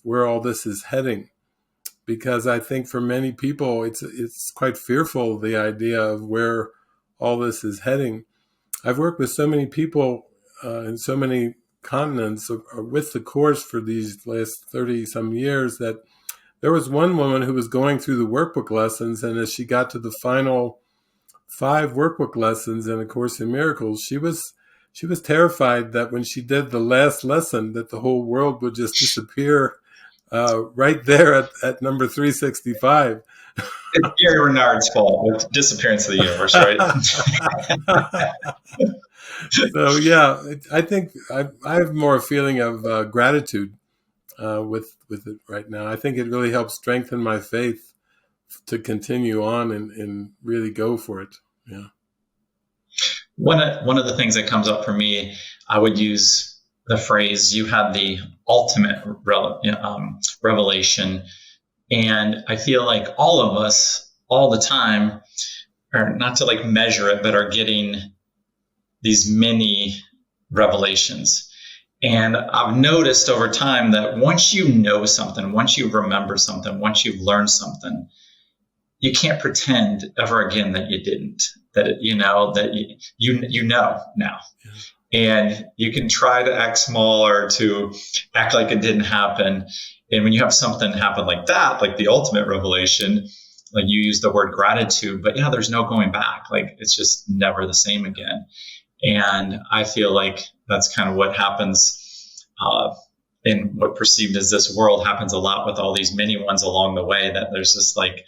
where all this is heading. Because I think for many people, it's quite fearful, the idea of where all this is heading. I've worked with so many people in so many continents with the Course for these last 30 some years, that there was one woman who was going through the workbook lessons, and as she got to the final 5 workbook lessons in A Course in Miracles, she was terrified that when she did the last lesson, that the whole world would just disappear right there at number 365. It's Gary Renard's fault with Disappearance of the Universe, right? So yeah, I think I have more a feeling of gratitude with it right now. I think it really helps strengthen my faith to continue on and really go for it. Yeah. One of the things that comes up for me, I would use the phrase, you had the ultimate revelation. And I feel like all of us all the time, or not to like measure it, but are getting these mini revelations. And I've noticed over time that once you know something, once you remember something, once you've learned something, you can't pretend ever again that you didn't, that you know now. And you can try to act small or to act like it didn't happen. And when you have something happen like that, like the ultimate revelation, like you use the word gratitude, but yeah, there's no going back. Like it's just never the same again. And I feel like that's kind of what happens in what perceived as this world happens a lot with all these mini ones along the way, that there's just like,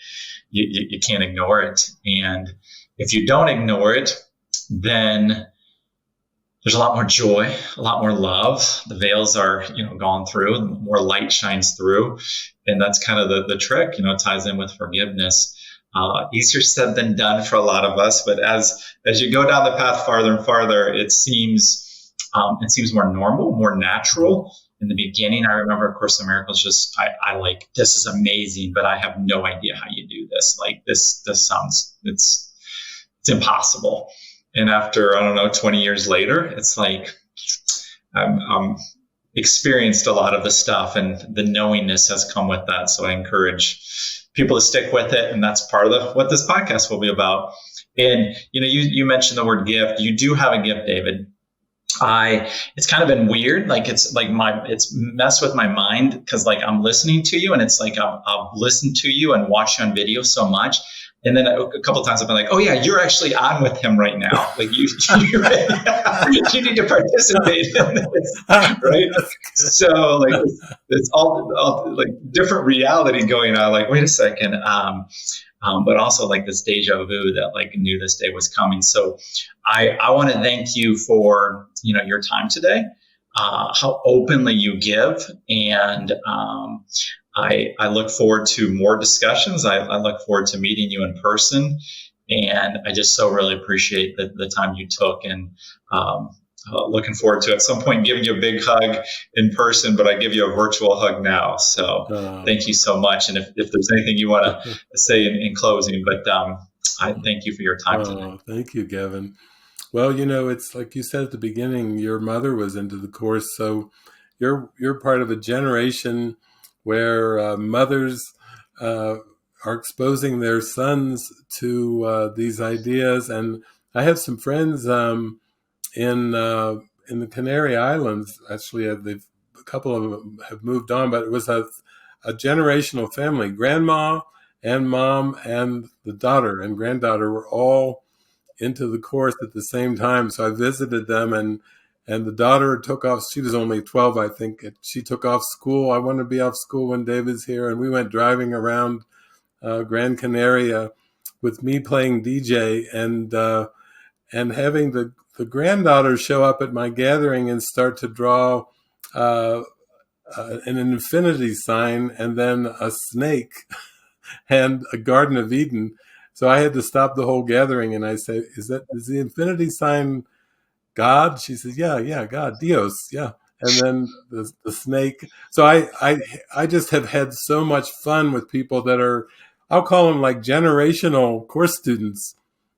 you can't ignore it. And if you don't ignore it, then there's a lot more joy, a lot more love. The veils are, gone through, more light shines through. And that's kind of the trick, it ties in with forgiveness. Easier said than done for a lot of us. But as you go down the path farther and farther, it seems more normal, more natural. In the beginning, I remember A Course in Miracles, I like, this is amazing, but I have no idea how you do this. Like this sounds, it's impossible. And after, 20 years later, it's like I'm experienced a lot of the stuff, and the knowingness has come with that. So I encourage people to stick with it. And that's part of what this podcast will be about. And, you mentioned the word gift. You do have a gift, David. It's kind of been weird. Like it's messed with my mind, because like I'm listening to you, and it's like I've listened to you and watched you on video so much. And then a couple of times I've been like, oh yeah, you're actually on with him right now. Like you need to participate in this, right? So like it's all like different reality going on. Like, wait a second. But also like this deja vu that like knew this day was coming. So I want to thank you for, your time today, how openly you give. And I look forward to more discussions. I look forward to meeting you in person. And I just so really appreciate the time you took, and looking forward to at some point giving you a big hug in person, but I give you a virtual hug now. So thank you so much. And if there's anything you want to say in closing, but I thank you for your time today. Thank you, Gavin. Well, it's like you said at the beginning, your mother was into the Course. So you're part of a generation where mothers are exposing their sons to these ideas. And I have some friends in the Canary Islands. Actually, a couple of them have moved on, but it was a generational family. Grandma and mom and the daughter and granddaughter were all into the Course at the same time. So I visited them, and the daughter took off. She was only 12, I think. She took off school. I want to be off school when David's here. And we went driving around Gran Canaria with me playing DJ and having the granddaughter show up at my gathering and start to draw an infinity sign and then a snake and a Garden of Eden. So I had to stop the whole gathering, and I said, is the infinity sign God? She says, yeah, God, Dios, yeah. And then the snake. So I just have had so much fun with people that are, I'll call them like generational Course students,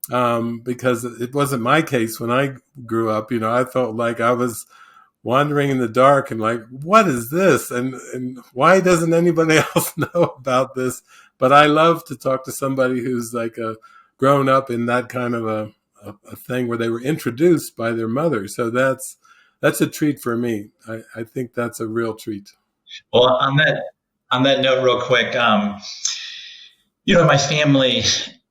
because it wasn't my case when I grew up. I felt like I was wandering in the dark and like, what is this? And why doesn't anybody else know about this? But I love to talk to somebody who's like grown up in that kind of a thing where they were introduced by their mother. So that's a treat for me. I think that's a real treat. Well, on that note, real quick, my family,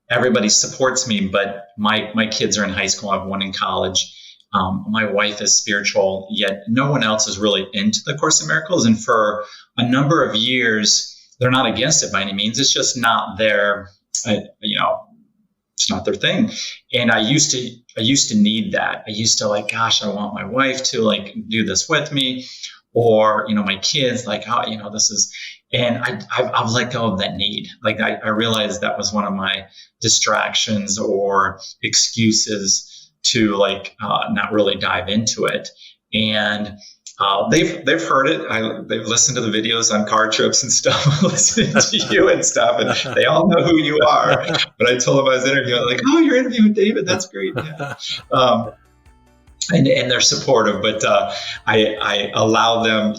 everybody supports me, but my kids are in high school. I have one in college. My wife is spiritual, yet no one else is really into the Course in Miracles. And for a number of years, they're not against it by any means. It's just not their, it's not their thing. And I used to need that. I used to like, gosh, I want my wife to like do this with me, or, my kids like, this is, and I've let go of that need. Like I realized that was one of my distractions or excuses to like not really dive into it. And they've heard it. They've listened to the videos on car trips and stuff, listening to you and stuff, and they all know who you are. But I told them I was interviewing, like, oh, you're interviewing David. That's great. Yeah. and they're supportive, but I allow them,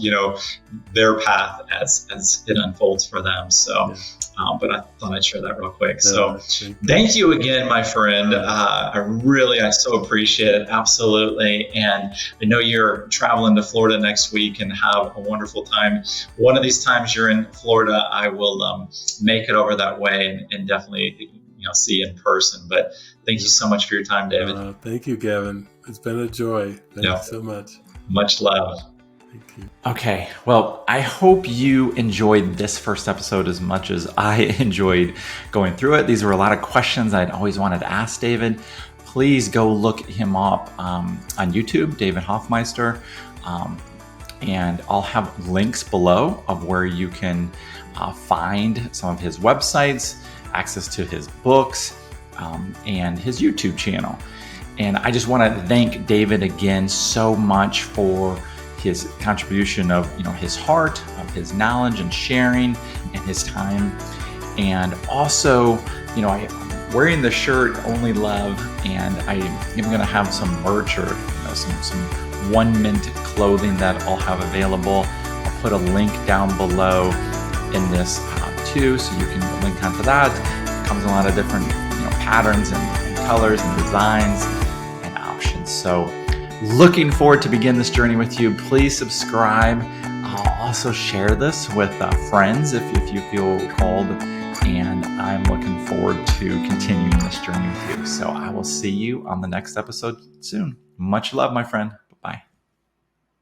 their path as it unfolds for them. So, but I thought I'd share that real quick. So thank you again, my friend. I so appreciate it. Absolutely. And I know you're traveling to Florida next week, and have a wonderful time. One of these times you're in Florida, I will make it over that way and definitely see you in person. But thank you so much for your time, David. Thank you, Gavin. It's been a joy. Thank you so much. Much love. Thank you. Okay, well, I hope you enjoyed this first episode as much as I enjoyed going through it. These were a lot of questions I'd always wanted to ask David. Please go look him up on YouTube, David Hoffmeister. And I'll have links below of where you can find some of his websites, access to his books, and his YouTube channel. And I just want to thank David again so much for his contribution of his heart, of his knowledge and sharing, and his time. And also, I'm wearing the shirt Only Love, and I am going to have some merch or some Onement clothing that I'll have available. I'll put a link down below in this too, so you can link onto that. It comes in a lot of different patterns and colors and designs and options. So looking forward to begin this journey with you. Please subscribe. I'll also share this with friends if you feel called. And I'm looking forward to continuing this journey with you. So I will see you on the next episode soon. Much love, my friend.